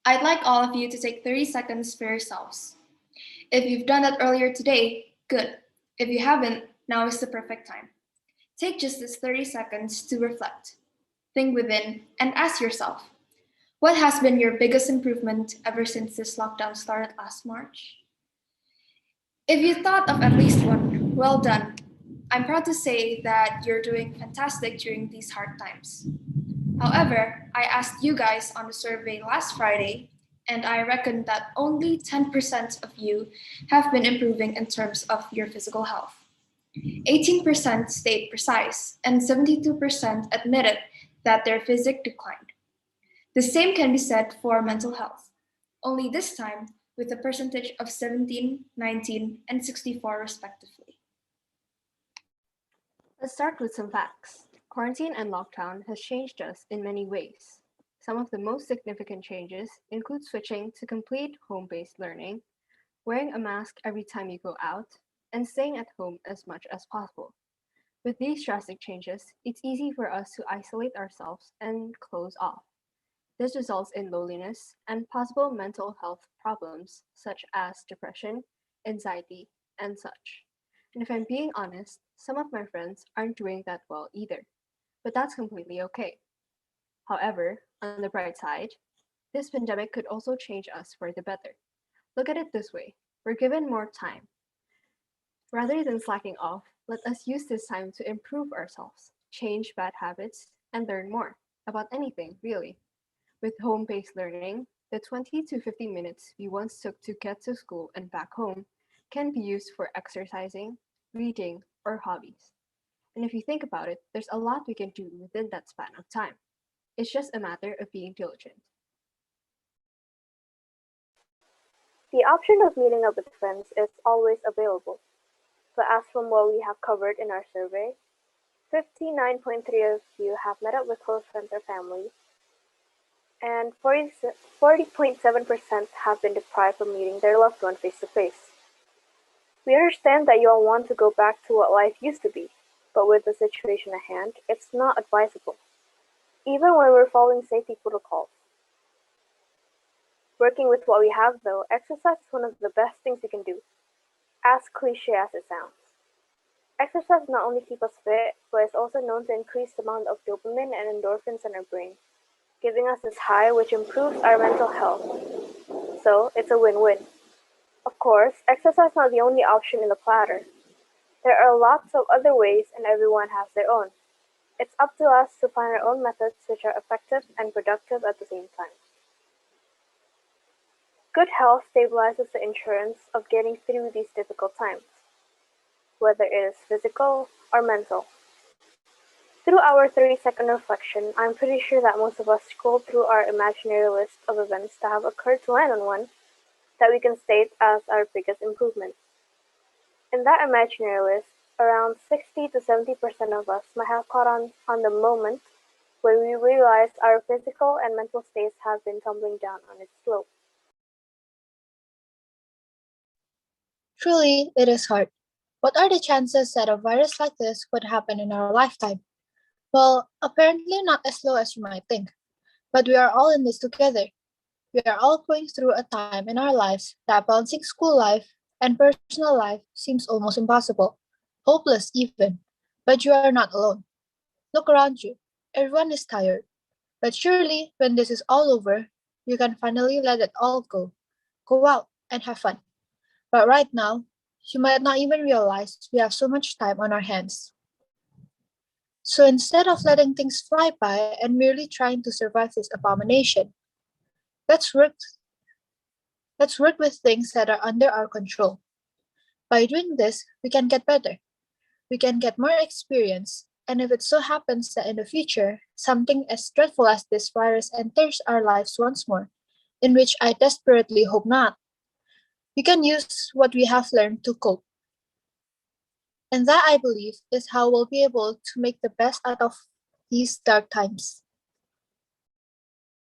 I'd like all of you to take 30 seconds for yourselves. If you've done that earlier today, good. If you haven't, now is the perfect time. Take just this 30 seconds to reflect, think within, and ask yourself, what has been your biggest improvement ever since this lockdown started last March? If you thought of at least one, well done. I'm proud to say that you're doing fantastic during these hard times. However, I asked you guys on the survey last Friday, and I reckon that only 10% of you have been improving in terms of your physical health. 18% stayed precise, and 72% admitted that their physique declined. The same can be said for mental health, only this time with a percentage of 17, 19, and 64 respectively. Let's start with some facts. Quarantine and lockdown has changed us in many ways. Some of the most significant changes include switching to complete home-based learning, wearing a mask every time you go out, and staying at home as much as possible. With these drastic changes, it's easy for us to isolate ourselves and close off. This results in loneliness and possible mental health problems such as depression, anxiety, and such. And if I'm being honest, some of my friends aren't doing that well either, but that's completely okay. However, on the bright side, this pandemic could also change us for the better. Look at it this way, we're given more time. Rather than slacking off, let us use this time to improve ourselves, change bad habits, and learn more about anything, really. With home-based learning, the 20 to 50 minutes we once took to get to school and back home can be used for exercising, reading, or hobbies. And if you think about it, there's a lot we can do within that span of time. It's just a matter of being diligent. The option of meeting up with friends is always available, but as from what we have covered in our survey, 59.3% of you have met up with close friends or family, and 40.7% have been deprived from meeting their loved one face to face. We understand that you all want to go back to what life used to be, but with the situation at hand, it's not advisable, even when we're following safety protocols. Working with what we have though, exercise is one of the best things you can do, as cliche as it sounds. Exercise not only keeps us fit, but is also known to increase the amount of dopamine and endorphins in our brain, giving us this high which improves our mental health. So it's a win-win. Of course, exercise is not the only option in the platter. There are lots of other ways and everyone has their own. It's up to us to find our own methods which are effective and productive at the same time. Good health stabilizes the insurance of getting through these difficult times, whether it is physical or mental. Through our 30-second reflection, I'm pretty sure that most of us scrolled through our imaginary list of events that have occurred to land on one that we can state as our biggest improvement. In that imaginary list, around 60 to 70% of us might have caught on the moment when we realized our physical and mental states have been tumbling down on its slope. Truly, it is hard. What are the chances that a virus like this could happen in our lifetime? Well, apparently not as low as you might think. But we are all in this together. We are all going through a time in our lives that balancing school life and personal life seems almost impossible, hopeless even. But you are not alone. Look around you. Everyone is tired. But surely, when this is all over, you can finally let it all go. Go out and have fun. But right now, you might not even realize we have so much time on our hands. So instead of letting things fly by and merely trying to survive this abomination, let's work with things that are under our control. By doing this, we can get better. We can get more experience, and if it so happens that in the future, something as dreadful as this virus enters our lives once more, in which I desperately hope not, we can use what we have learned to cope. And that, I believe, is how we'll be able to make the best out of these dark times.